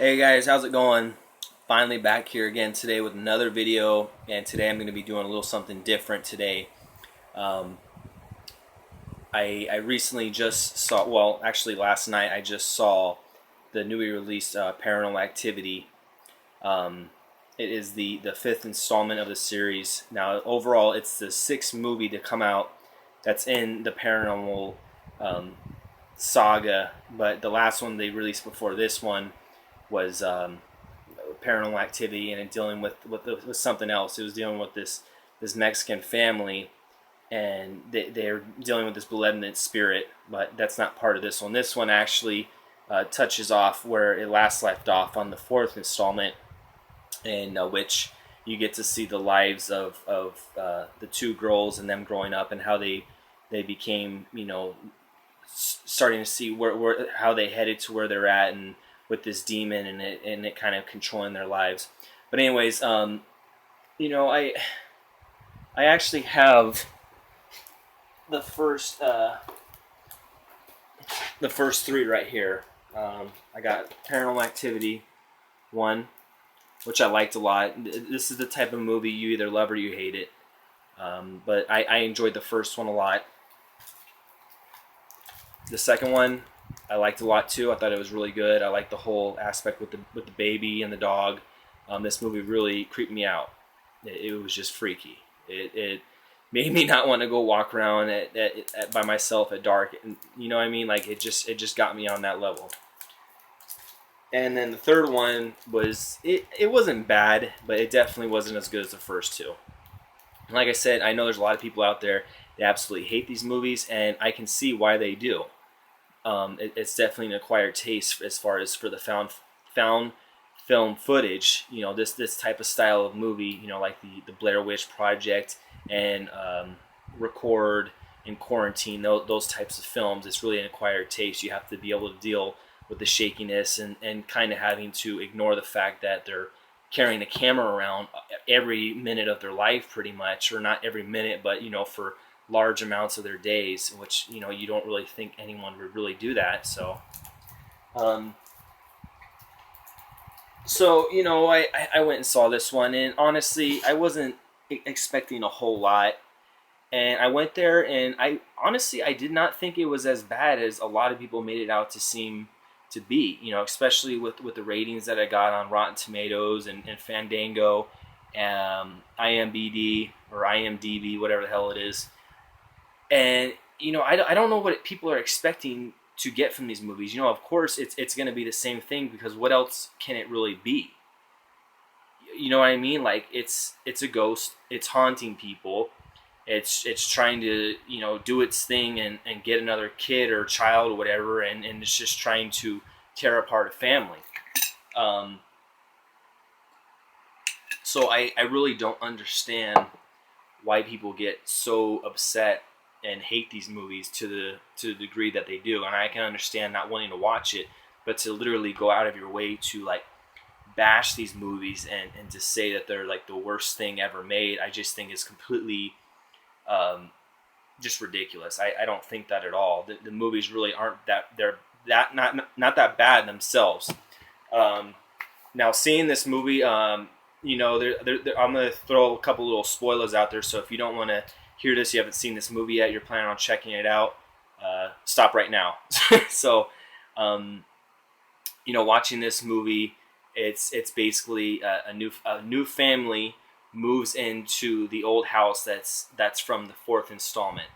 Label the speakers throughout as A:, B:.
A: Hey guys, how's it going? Finally back here again today with another video, and today I'm going to be doing a little something different today. Um, I recently just saw, well, actually last night I just saw the newly released Paranormal Activity. It is the fifth installment of the series. Now, overall, it's the sixth movie to come out that's in the Paranormal um, saga, but the last one they released before this one was Paranormal Activity, and dealing with something else. It was dealing with this Mexican family, and they're dealing with this malevolent spirit. But that's not part of this one. This one actually touches off where it last left off on the fourth installment, in which you get to see the lives of the two girls and them growing up and how they became, starting to see where how they headed to where they're at, and with this demon and it kind of controlling their lives. But anyways, I actually have the first three right here. I got Paranormal Activity 1, which I liked a lot. This is the type of movie you either love or you hate it. But I enjoyed the first one a lot. The second one I liked a lot too. I thought it was really good. I liked the whole aspect with the baby and the dog. This movie really creeped me out. It was just freaky. It made me not want to go walk around by myself at dark. And, you know what I mean? Like it just got me on that level. And then the third one was it wasn't bad, but it definitely wasn't as good as the first two. Like I said, I know there's a lot of people out there that absolutely hate these movies, and I can see why they do. It's definitely an acquired taste as far as for the found film footage. This type of style of movie. Like the Blair Witch Project and Record and Quarantine. Those types of films. It's really an acquired taste. You have to be able to deal with the shakiness and kind of having to ignore the fact that they're carrying a camera around every minute of their life, pretty much, or not every minute, but for large amounts of their days, which you don't really think anyone would really do that. So I went and saw this one, and honestly I wasn't expecting a whole lot, and I went there, and I did not think it was as bad as a lot of people made it out to seem to be, especially with the ratings that I got on Rotten Tomatoes and Fandango, IMDb, whatever the hell it is. And I don't know what people are expecting to get from these movies. Of course it's going to be the same thing, because what else can it really be? You know what I mean? Like it's a ghost. It's haunting people. It's trying to do its thing and get another kid or child or whatever, and it's just trying to tear apart a family. So I really don't understand why people get so upset and hate these movies to the degree that they do. And I can understand not wanting to watch it, but to literally go out of your way to like bash these movies and to say that they're like the worst thing ever made, I just think is completely just ridiculous. I don't think that at all. The movies really aren't they're not that bad themselves. Now seeing this movie, I'm gonna throw a couple little spoilers out there. So if you don't want to hear this, you haven't seen this movie yet, you're planning on checking it out, stop right now. So, watching this movie, it's basically a new family moves into the old house that's from the fourth installment.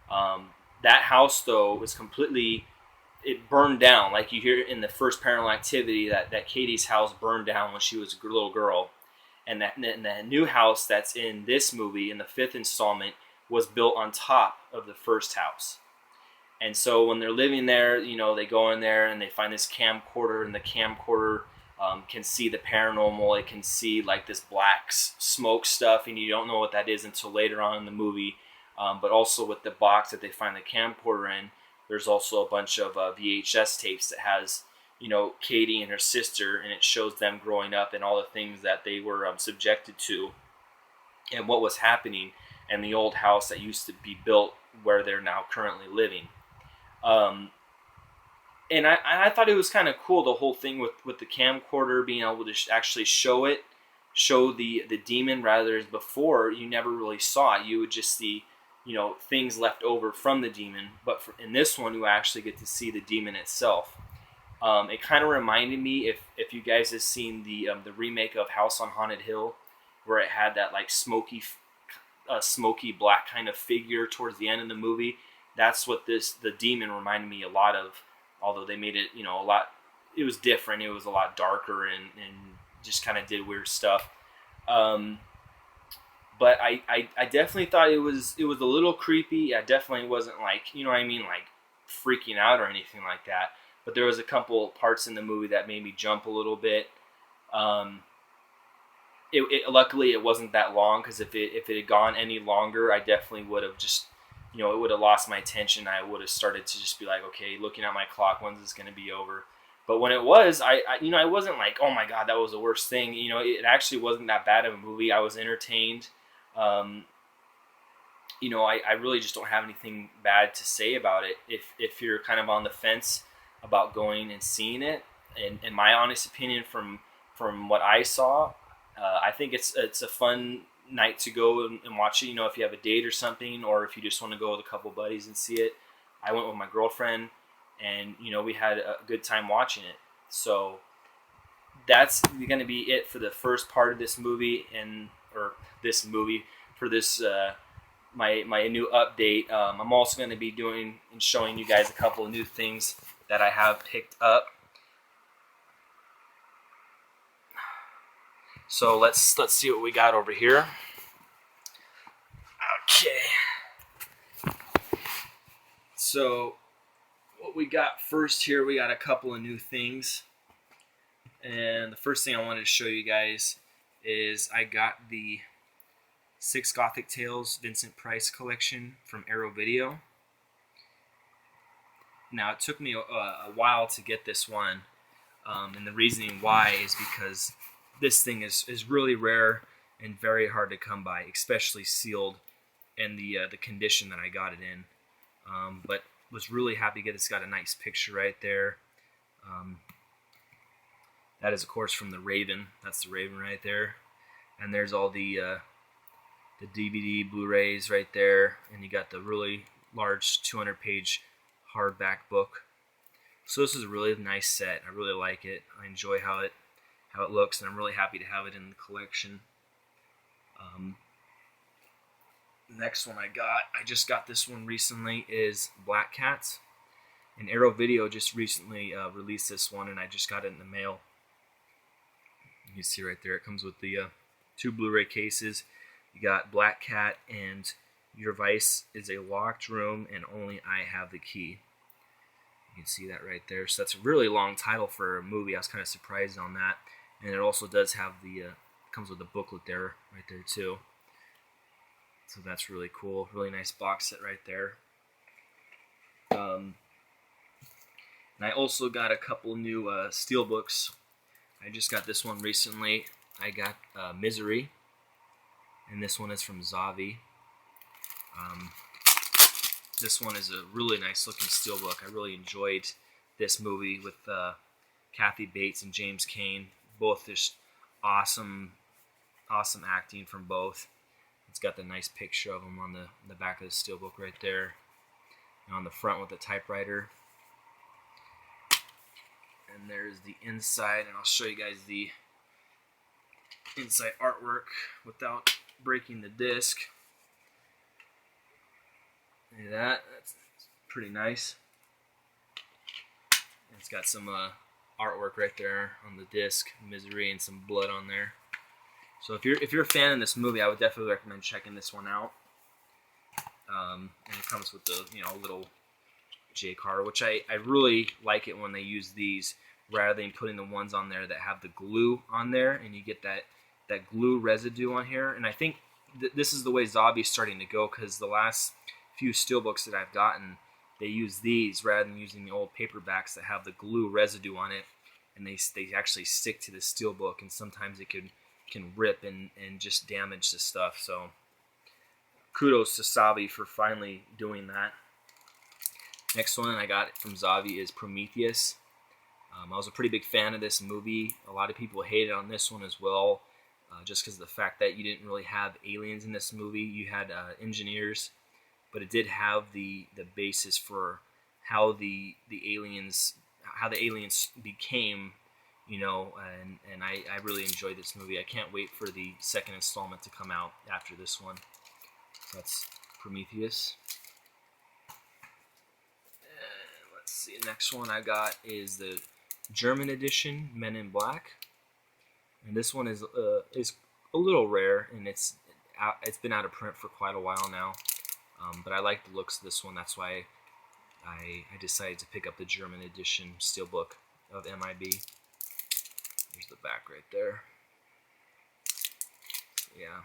A: That house though was it burned down, like you hear in the first Paranormal Activity that Katie's house burned down when she was a little girl, and that new house that's in this movie in the fifth installment was built on top of the first house. And so when they're living there, they go in there and they find this camcorder, and the camcorder can see the paranormal. It can see like this black smoke stuff, and you don't know what that is until later on in the movie. But also with the box that they find the camcorder in, there's also a bunch of VHS tapes that has, Katie and her sister, and it shows them growing up and all the things that they were subjected to and what was happening in the old house that used to be built where they're now currently living. And I thought it was kind of cool, the whole thing with the camcorder being able to actually show the demon, rather than before you never really saw it. You would just see, you know, things left over from the demon. But in this one, you actually get to see the demon itself. It kind of reminded me, if you guys have seen the remake of House on Haunted Hill, where it had that like smoky black kind of figure towards the end of the movie. That's what the demon reminded me a lot of. Although they made it, you know, a lot. It was different. It was a lot darker and just kind of did weird stuff. Um, but I definitely thought it was a little creepy. I definitely wasn't like, you know what I mean, like freaking out or anything like that. But there was a couple parts in the movie that made me jump a little bit. Um, luckily it wasn't that long, because if it had gone any longer, I definitely would have just, you know, it would have lost my attention. I would have started to just be like, okay, looking at my clock, when's this going to be over? But when it was, you know, I wasn't like, oh my god, that was the worst thing. You know, it actually wasn't that bad of a movie. I was entertained. Um, you know, I really just don't have anything bad to say about it. If you're kind of on the fence about going and seeing it, and in my honest opinion, from what I saw, I think it's a fun night to go and watch it. You know, if you have a date or something, or if you just want to go with a couple buddies and see it. I went with my girlfriend, and you know, we had a good time watching it. So that's going to be it for the first part of this movie, for this my new update. I'm also going to be doing and showing you guys a couple of new things that I have picked up. So let's see what we got over here. Okay. So what we got first here, we got a couple of new things. And the first thing I wanted to show you guys is I got the 6 Gothic Tales Vincent Price collection from Arrow Video. Now, it took me a while to get this one, and the reasoning why is because this thing is really rare and very hard to come by, especially sealed and the condition that I got it in. But was really happy to get this. Got a nice picture right there. That is, of course, from the Raven. That's the Raven right there. And there's all the DVD, Blu-rays right there. And you got the really large 200-page hardback book. So this is a really nice set. I really like it. I enjoy how it looks, and I'm really happy to have it in the collection. The next one I just got this one recently, is Black Cats. And Arrow Video just recently released this one, and I just got it in the mail. You can see right there, it comes with the 2 Blu-ray cases. You got Black Cat and Your Vice is a Locked Room and Only I Have the Key. You can see that right there. So that's a really long title for a movie. I was kind of surprised on that. And it also does have the, comes with the booklet there, right there too. So that's really cool. Really nice box set right there. And I also got a couple new Steelbooks. I just got this one recently. I got Misery, and this one is from Zavi. This one is a really nice looking steelbook. I really enjoyed this movie with Kathy Bates and James Cain. Both just awesome acting from both. It's got the nice picture of them on the back of the steelbook right there, and on the front with the typewriter. And there's the inside, and I'll show you guys the inside artwork without breaking the disc. Look at that. That's pretty nice. It's got some artwork right there on the disc, Misery, and some blood on there. So if you're a fan of this movie, I would definitely recommend checking this one out. And it comes with the little J card, which I really like it when they use these rather than putting the ones on there that have the glue on there, and you get that glue residue on here. And I think this is the way Zombie's starting to go, because the last few steelbooks that I've gotten, they use these rather than using the old paperbacks that have the glue residue on it, and they actually stick to the steelbook, and sometimes it can rip and just damage the stuff. So kudos to Sabi for finally doing that. Next one I got from Zavi is Prometheus. I was a pretty big fan of this movie. A lot of people hated on this one as well, just because of the fact that you didn't really have aliens in this movie. You had engineers, but it did have the basis for how the aliens became, you know, and I really enjoyed this movie. I can't wait for the second installment to come out after this one. So that's Prometheus. And let's see, next one I got is the German edition, Men in Black, and this one is a little rare, and it's been out of print for quite a while now. But I like the looks of this one. That's why I decided to pick up the German edition Steelbook of MIB. There's the back right there. Yeah.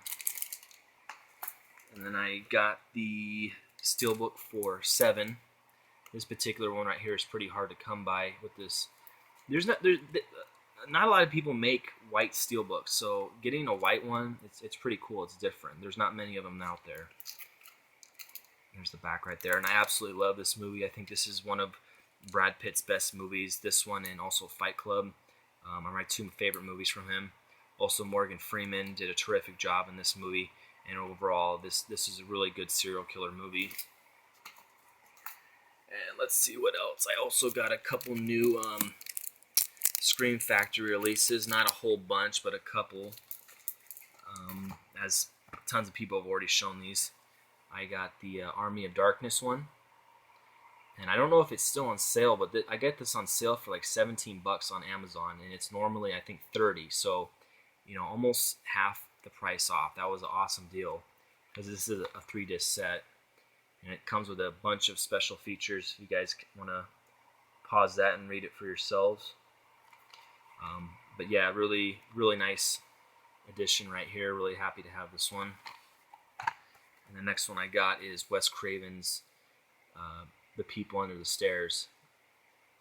A: And then I got the Steelbook for 7. This particular one right here is pretty hard to come by with this. Not a lot of people make white steelbooks, so getting a white one, it's pretty cool. It's different. There's not many of them out there. There's the back right there, and I absolutely love this movie. I think this is one of Brad Pitt's best movies. This one and also Fight Club are my 2 favorite movies from him. Also, Morgan Freeman did a terrific job in this movie, and overall, this is a really good serial killer movie. And let's see what else. I also got a couple new Scream Factory releases, not a whole bunch, but a couple. As tons of people have already shown these. I got the Army of Darkness one, and I don't know if it's still on sale, but I get this on sale for like $17 on Amazon, and it's normally I think $30, so you know, almost half the price off. That was an awesome deal because this is a 3-disc set, and it comes with a bunch of special features. If you guys want to pause that and read it for yourselves. But yeah, really, really nice edition right here. Really happy to have this one. And the next one I got is Wes Craven's The People Under the Stairs.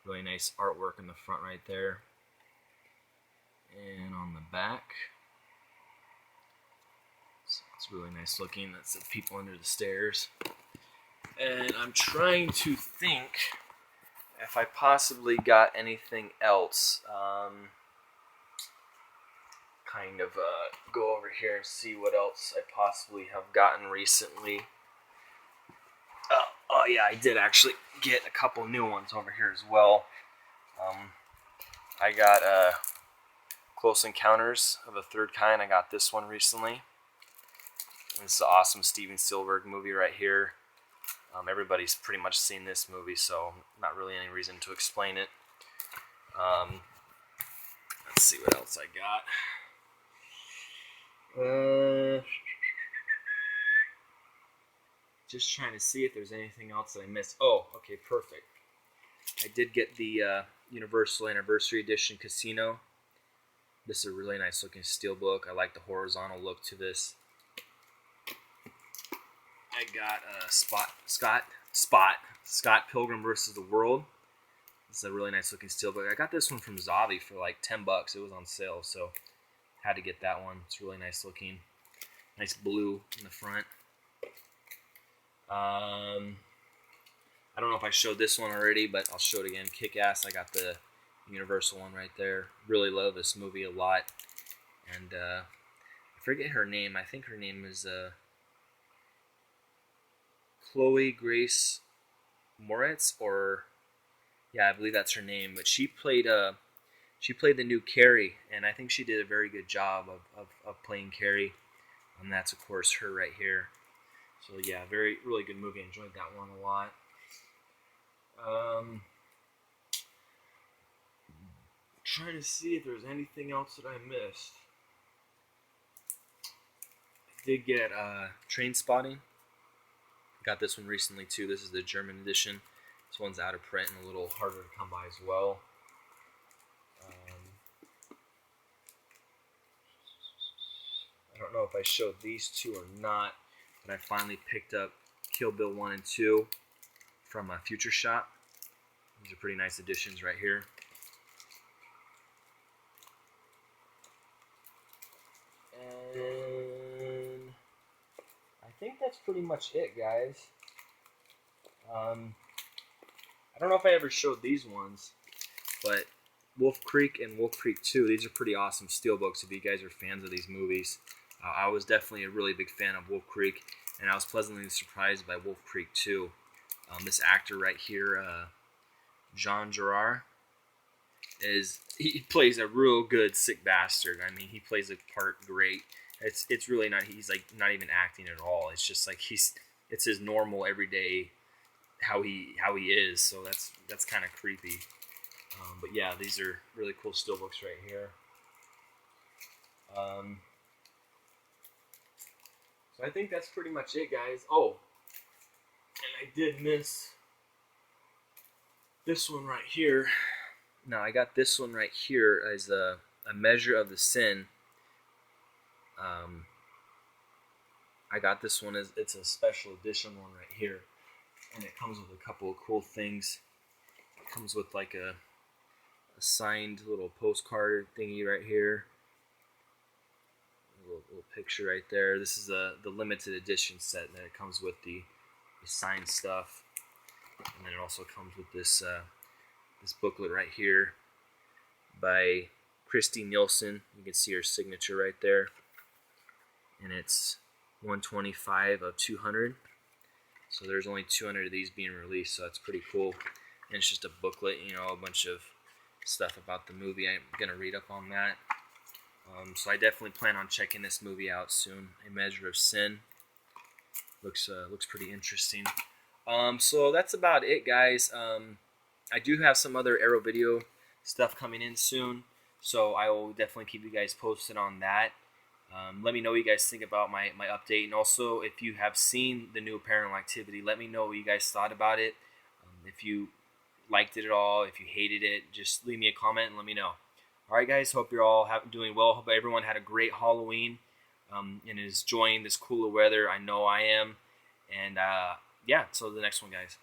A: Really nice artwork in the front right there. And on the back, so it's really nice looking. That's The People Under the Stairs. And I'm trying to think if I possibly got anything else. Go over here and see what else I possibly have gotten recently. Oh yeah, I did actually get a couple new ones over here as well. I got Close Encounters of the Third Kind. I got this one recently. This is an awesome Steven Spielberg movie right here. Everybody's pretty much seen this movie, so not really any reason to explain it. Let's see what else I got. Just trying to see if there's anything else that I missed. Oh, okay, perfect. I did get the Universal Anniversary Edition Casino. This is a really nice looking steelbook. I like the horizontal look to this. I got Scott Pilgrim vs. the World. This is a really nice looking steelbook. I got this one from Zavi for like $10. It was on sale, so had to get that one. It's really nice looking. Nice blue in the front. I don't know if I showed this one already, but I'll show it again. Kick-Ass. I got the Universal one right there. Really love this movie a lot. And I forget her name. I think her name is Chloe Grace Moretz, or yeah, I believe that's her name. But she played the new Carrie, and I think she did a very good job of playing Carrie. And that's of course her right here. So yeah, really good movie. I enjoyed that one a lot. Trying to see if there's anything else that I missed. I did get Train Spotting. Got this one recently too. This is the German edition. This one's out of print and a little harder to come by as well. I don't know if I showed these two or not, but I finally picked up Kill Bill 1 and 2 from Future Shop. These are pretty nice editions right here. And I think that's pretty much it, guys. I don't know if I ever showed these ones, but Wolf Creek and Wolf Creek 2, these are pretty awesome steelbooks if you guys are fans of these movies. I was definitely a really big fan of Wolf Creek, and I was pleasantly surprised by Wolf Creek 2. This actor right here, Jean Girard, he plays a real good sick bastard. I mean, he plays the part great. It's really not, he's like not even acting at all. It's just like it's his normal everyday how he is. So that's kind of creepy. But yeah, these are really cool steelbooks right here. So I think that's pretty much it, guys. Oh, and I did miss this one right here. Now I got this one right here as a measure of the sin. I got this one as it's a special edition one right here, and it comes with a couple of cool things. It comes with like a signed little postcard thingy right here. A little picture right there. This is the limited edition set, and then it comes with the signed stuff, and then it also comes with this this booklet right here by Christy Nielsen. You can see her signature right there, and it's 125 of 200. So there's only 200 of these being released, so that's pretty cool. And it's just a booklet, you know, a bunch of stuff about the movie. I'm gonna read up on that. So I definitely plan on checking this movie out soon. A Measure of Sin looks pretty interesting. So that's about it, guys. I do have some other Arrow Video stuff coming in soon, so I will definitely keep you guys posted on that. Let me know what you guys think about my update, and also if you have seen the new Paranormal Activity, let me know what you guys thought about it. If you liked it at all, if you hated it, just leave me a comment and let me know. Alright guys, hope you're all doing well. Hope everyone had a great Halloween and is enjoying this cooler weather. I know I am. And yeah, so the next one, guys.